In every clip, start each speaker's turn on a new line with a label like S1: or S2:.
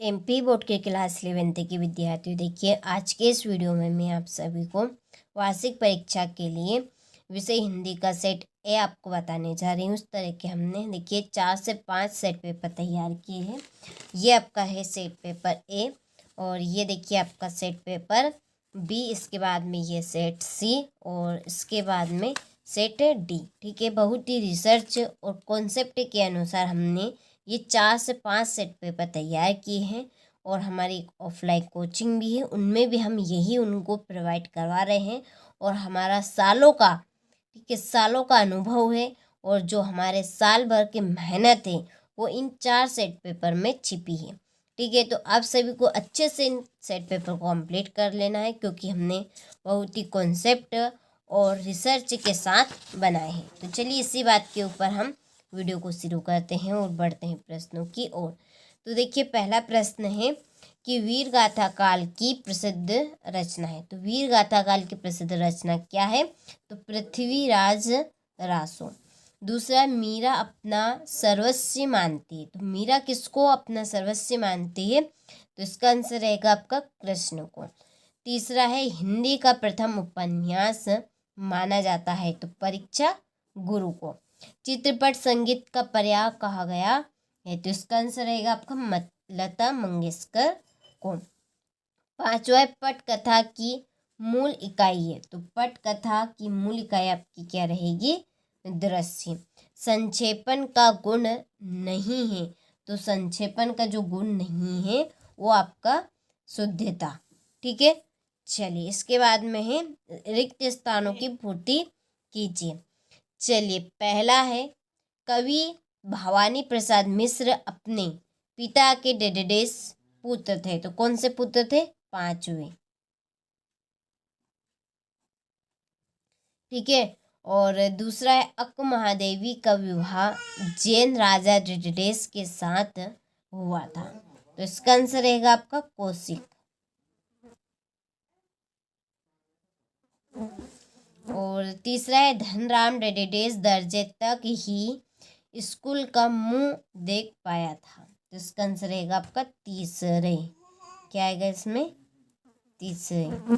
S1: MP board के class 11th के विद्यार्थियों, देखिए आज के इस वीडियो में मैं आप सभी को वार्षिक परीक्षा के लिए विषय हिंदी का सेट ए आपको बताने जा रही हूँ। उस तरह के हमने देखिए 4 से 5 सेट पेपर तैयार किए हैं। ये आपका है सेट पेपर ए और ये देखिए आपका सेट पेपर बी, इसके बाद में ये सेट सी और इसके बाद में सेट डी। ठीक है, बहुत ही रिसर्च और कॉन्सेप्ट के अनुसार हमने ये 4 से 5 सेट पेपर तैयार किए हैं और हमारी एक ऑफलाइन कोचिंग भी है, उनमें भी हम यही उनको प्रोवाइड करवा रहे हैं और हमारा सालों का, ठीक है, सालों का अनुभव है और जो हमारे साल भर की मेहनत है वो इन 4 सेट पेपर में छिपी है। ठीक है, तो आप सभी को अच्छे से इन सेट पेपर को कंप्लीट कर लेना है क्योंकि हमने बहुत ही कॉन्सेप्ट और रिसर्च के साथ बनाए हैं। तो चलिए इसी बात के ऊपर हम वीडियो को शुरू करते हैं और बढ़ते हैं प्रश्नों की ओर। तो देखिए पहला प्रश्न है कि वीर गाथा काल की प्रसिद्ध रचना है। तो वीर गाथा काल की प्रसिद्ध रचना क्या है? तो पृथ्वीराज रासो। दूसरा, मीरा अपना सर्वस्व मानती है। तो मीरा किसको अपना सर्वस्व मानती है? तो इसका आंसर रहेगा आपका कृष्ण को। तीसरा है हिंदी का प्रथम उपन्यास माना जाता है। तो परीक्षा गुरु को। चित्रपट संगीत का पर्याय कहा गया है। तो इसका आंसर रहेगा आपका लता मंगेशकर को। पांचवा, पट कथा की मूल इकाई है। तो पट कथा की मूल इकाई आपकी क्या रहेगी? दृश्य। संक्षेपण का गुण नहीं है। तो संक्षेपण का जो गुण नहीं है वो आपका शुद्धता। ठीक है, चलिए इसके बाद में है रिक्त स्थानों की पूर्ति कीजिए। चलिए पहला है कवि भवानी प्रसाद मिश्र अपने पिता के डेडेडेस पुत्र थे। तो कौन से पुत्र थे? 5वें। ठीक है, और दूसरा है अक्क महादेवी का विवाह जैन राजा डेडेडेस के साथ हुआ था। तो इसका आंसर रहेगा आपका कौशिक। और तीसरा है धनराम डेडेडेस दर्जे तक ही स्कूल का मुंह देख पाया था। तो इसका आंसर रहेगा आपका तीसरे। क्या आएगा इसमें? तीसरे।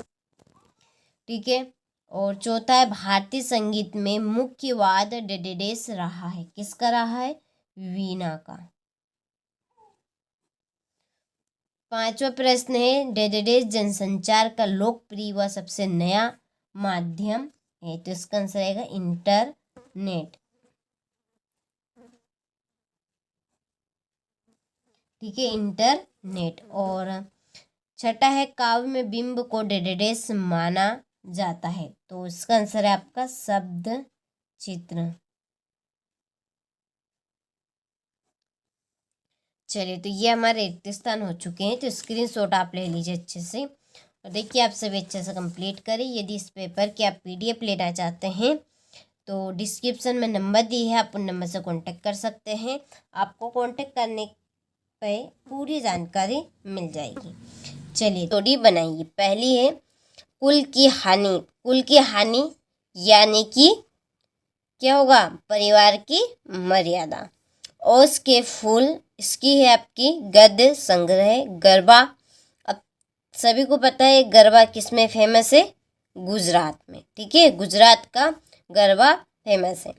S1: ठीक है, और चौथा है भारतीय संगीत में मुख्य वाद्य डेडेडेस रहा है। किसका रहा है? वीणा का। पांचवा प्रश्न है डेडेडेस जनसंचार का लोकप्रिय व सबसे नया माध्यम है। तो इसका आंसर रहेगा इंटरनेट। ठीक है, इंटरनेट। और छठा है काव्य में बिंब को डेडेडेस माना जाता है। तो इसका आंसर है आपका शब्द चित्र। चलिए तो ये हमारे रिक्त स्थान हो चुके हैं। तो स्क्रीनशॉट आप ले लीजिए अच्छे से और देखिए आप सभी अच्छे से कंप्लीट करें। यदि इस पेपर की आप PDF लेना चाहते हैं तो डिस्क्रिप्शन में नंबर दी है, आप उन नंबर से कांटेक्ट कर सकते हैं। आपको कांटेक्ट करने पे पूरी जानकारी मिल जाएगी। चलिए थोड़ी बनाइए। पहली है कुल की हानि। कुल की हानि यानी कि क्या होगा? परिवार की मर्यादा। ओस के फूल, इसकी है आपकी गद्य संग्रह। गरबा, अब सभी को पता है गरबा किस में फेमस है? गुजरात में। ठीक है, गुजरात का गरबा फेमस है।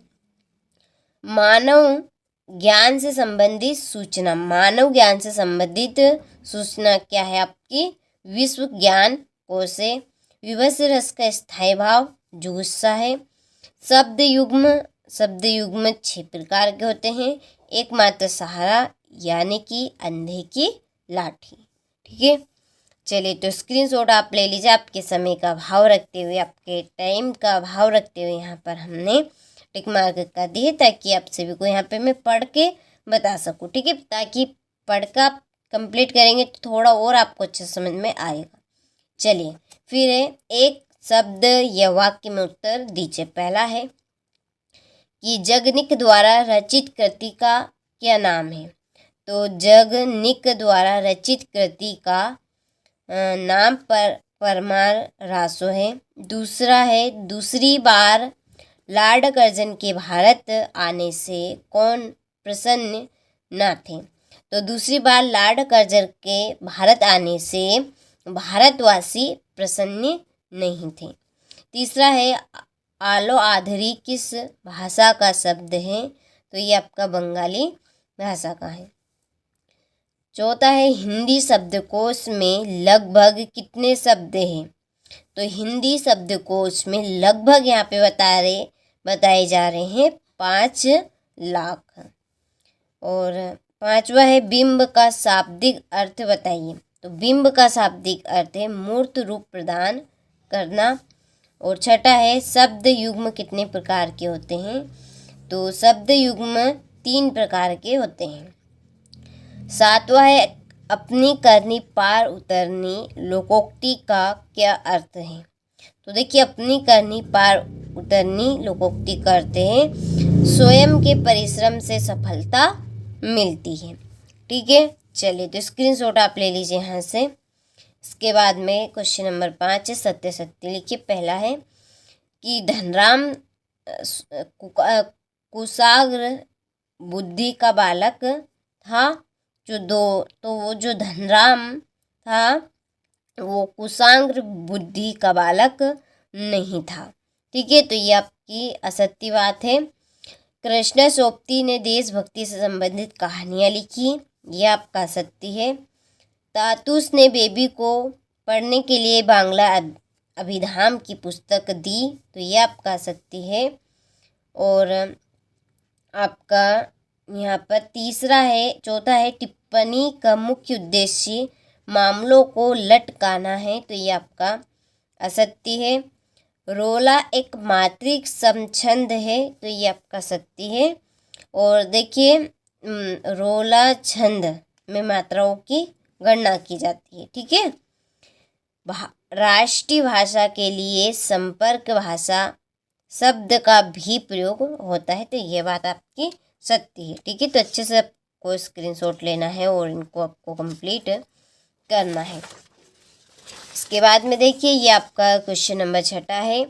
S1: मानव ज्ञान से संबंधित सूचना। मानव ज्ञान से संबंधित सूचना क्या है आपकी? विश्व ज्ञान कोश है। विवश रस का स्थायी भाव जुगुस्सा है। शब्द युग्म 6 प्रकार के होते हैं। एकमात्र सहारा यानी कि अंधे की लाठी। ठीक है, चलिए तो स्क्रीनशॉट आप ले लीजिए। आपके समय का भाव रखते हुए, आपके टाइम का भाव रखते हुए यहाँ पर हमने टिक मार्क कर दिए ताकि आप सभी को यहाँ पे मैं पढ़ के बता सकूँ। ठीक है, ताकि पढ़ कर आप कंप्लीट करेंगे तो थोड़ा और आपको अच्छा समझ में आएगा। चलिए फिर है एक शब्द या वाक्य में उत्तर दीजिए। पहला है कि जगनिक द्वारा रचित कृति का क्या नाम है? तो जगनिक द्वारा रचित कृति का नाम पर परमार रासो है। दूसरा है दूसरी बार लॉर्ड कर्जन के भारत आने से कौन प्रसन्न न थे? तो दूसरी बार लॉर्ड कर्जन के भारत आने से भारतवासी प्रसन्न नहीं थे। तीसरा है आलो आधरी किस भाषा का शब्द है, तो ये आपका बंगाली भाषा का है। चौथा है हिंदी शब्दकोश में लगभग कितने शब्द हैं, तो हिंदी शब्दकोश में लगभग यहाँ पे बताए जा रहे हैं 5 लाख। और पांचवा है बिंब का शाब्दिक अर्थ बताइए, तो बिंब का शाब्दिक अर्थ है मूर्त रूप प्रदान करना। और छठा है शब्द युग्म कितने प्रकार के होते हैं, तो शब्द युग्म 3 प्रकार के होते हैं। सातवां है अपनी करनी पार उतरनी लोकोक्ति का क्या अर्थ है, तो देखिए अपनी करनी पार उतरनी लोकोक्ति करते हैं स्वयं के परिश्रम से सफलता मिलती है। ठीक है, चलिए तो स्क्रीनशॉट आप ले लीजिए यहाँ से। इसके बाद में क्वेश्चन नंबर 5 है सत्य सत्य लिखिए। पहला है कि धनराम कुशाग्र बुद्धि का बालक था, तो वो जो धनराम था वो कुशाग्र बुद्धि का बालक नहीं था। ठीक है, तो ये आपकी असत्य बात है। कृष्ण सोपती ने देशभक्ति से संबंधित कहानियाँ लिखी, यह आपका सत्य है। तातुस ने बेबी को पढ़ने के लिए बांग्ला अभिधाम की पुस्तक दी, तो यह आपका सत्य है। और आपका यहाँ पर चौथा है टिप्पणी का मुख्य उद्देश्य मामलों को लटकाना है, तो ये आपका असत्य है। रोला एक मात्रिक समछंद है, तो ये आपका सत्य है। और देखिए रोला छंद में मात्राओं की गणना की जाती है। ठीक है, राष्ट्रीय भाषा के लिए संपर्क भाषा शब्द का भी प्रयोग होता है, तो ये बात आपकी सत्य है। ठीक है, तो अच्छे से आपको स्क्रीनशॉट लेना है और इनको आपको कंप्लीट करना है। इसके बाद में देखिए ये आपका क्वेश्चन नंबर 6 है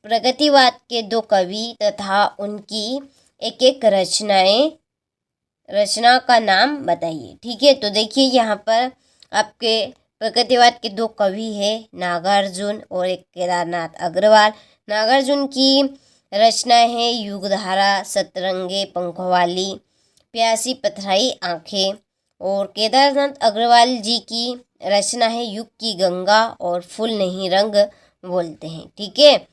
S1: प्रगतिवाद के 2 कवि तथा उनकी एक एक रचना का नाम बताइए। ठीक है, तो देखिए यहाँ पर आपके प्रगतिवाद के 2 कवि है नागार्जुन और एक केदारनाथ अग्रवाल। नागार्जुन की रचना है युगधारा, सतरंगे पंखों वाली, प्यासी पथराई आंखें। और केदारनाथ अग्रवाल जी की रचना है युग की गंगा और फूल नहीं रंग बोलते हैं। ठीक है,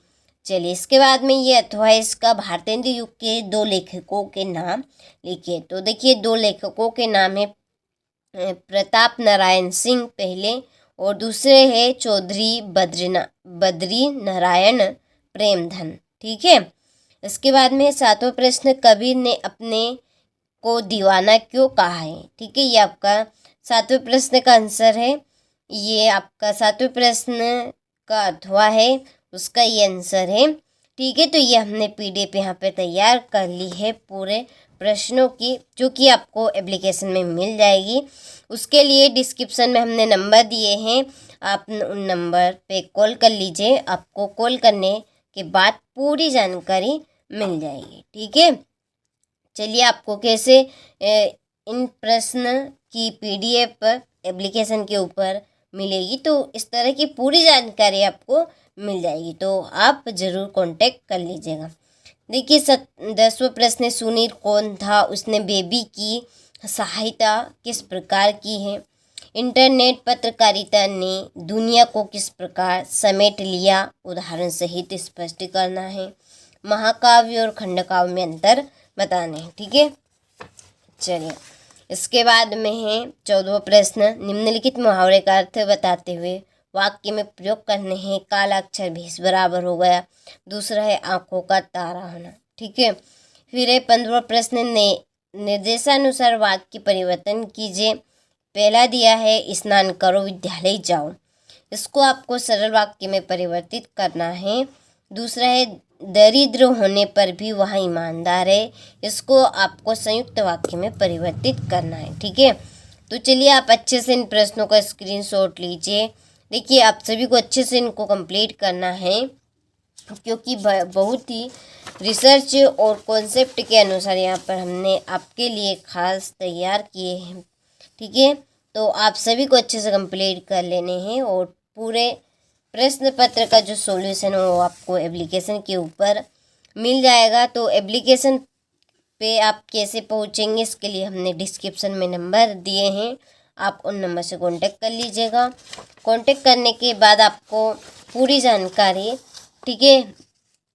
S1: चलिए इसके बाद में ये अथवा इसका भारतेंदु युग के 2 लेखकों के नाम लिखिए। तो देखिए 2 लेखकों के नाम है प्रताप नारायण सिंह पहले और दूसरे है चौधरी बद्री नारायण प्रेमधन। ठीक है, इसके बाद में 7वां प्रश्न कबीर ने अपने को दीवाना क्यों कहा है। ठीक है, ये आपका 7वें प्रश्न का आंसर है। ये आपका 7वें प्रश्न का अथवा है, उसका ये आंसर है। ठीक है, तो ये हमने PDF यहाँ पे तैयार कर ली है पूरे प्रश्नों की, जो कि आपको एप्लीकेशन में मिल जाएगी। उसके लिए डिस्क्रिप्शन में हमने नंबर दिए हैं, आप उन नंबर पे कॉल कर लीजिए। आपको कॉल करने के बाद पूरी जानकारी मिल जाएगी। ठीक है, चलिए आपको कैसे इन प्रश्न की PDF एप्लीकेशन के ऊपर मिलेगी, तो इस तरह की पूरी जानकारी आपको मिल जाएगी, तो आप ज़रूर कांटेक्ट कर लीजिएगा। देखिए 10वां प्रश्न सुनील कौन था, उसने बेबी की सहायता किस प्रकार की है। इंटरनेट पत्रकारिता ने दुनिया को किस प्रकार समेट लिया, उदाहरण सहित स्पष्ट करना है। महाकाव्य और खंडकाव्य में अंतर बताने हैं। ठीक है, चलिए इसके बाद में है 14वां प्रश्न निम्नलिखित मुहावरे का अर्थ बताते हुए वाक्य में प्रयोग करने हैं। काला अक्षर भीष बराबर हो गया। दूसरा है आंखों का तारा होना। ठीक है, फिर है 15वां प्रश्न निर्देशानुसार वाक्य परिवर्तन कीजिए। पहला दिया है स्नान करो विद्यालय जाओ, इसको आपको सरल वाक्य में परिवर्तित करना है। दूसरा है दरिद्र होने पर भी वह ईमानदार है, इसको आपको संयुक्त वाक्य में परिवर्तित करना है। ठीक है, तो चलिए आप अच्छे से इन प्रश्नों का स्क्रीनशॉट लीजिए। देखिए आप सभी को अच्छे से इनको कंप्लीट करना है, क्योंकि बहुत ही रिसर्च और कॉन्सेप्ट के अनुसार यहाँ पर हमने आपके लिए खास तैयार किए हैं ठीक है, तो आप सभी को अच्छे से कंप्लीट कर लेने हैं और पूरे प्रश्न पत्र का जो सॉल्यूशन है वो आपको एप्लीकेशन के ऊपर मिल जाएगा। तो एप्लीकेशन पे आप कैसे पहुंचेंगे, इसके लिए हमने डिस्क्रिप्शन में नंबर दिए हैं, आप उन नंबर से कांटेक्ट कर लीजिएगा। कांटेक्ट करने के बाद आपको पूरी जानकारी, ठीक है,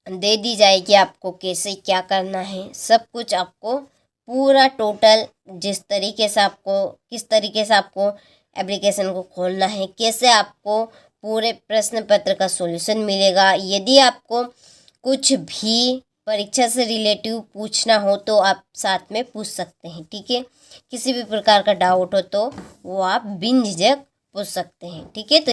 S1: दे दी जाएगी, आपको कैसे क्या करना है, सब कुछ आपको पूरा टोटल किस तरीके से आपको एप्लीकेशन को खोलना है, कैसे आपको पूरे प्रश्न पत्र का सॉल्यूशन मिलेगा। यदि आपको कुछ भी परीक्षा से रिलेटिव पूछना हो तो आप साथ में पूछ सकते हैं, ठीक है। किसी भी प्रकार का डाउट हो तो वो आप बिन झिझक पूछ सकते हैं, ठीक है। तो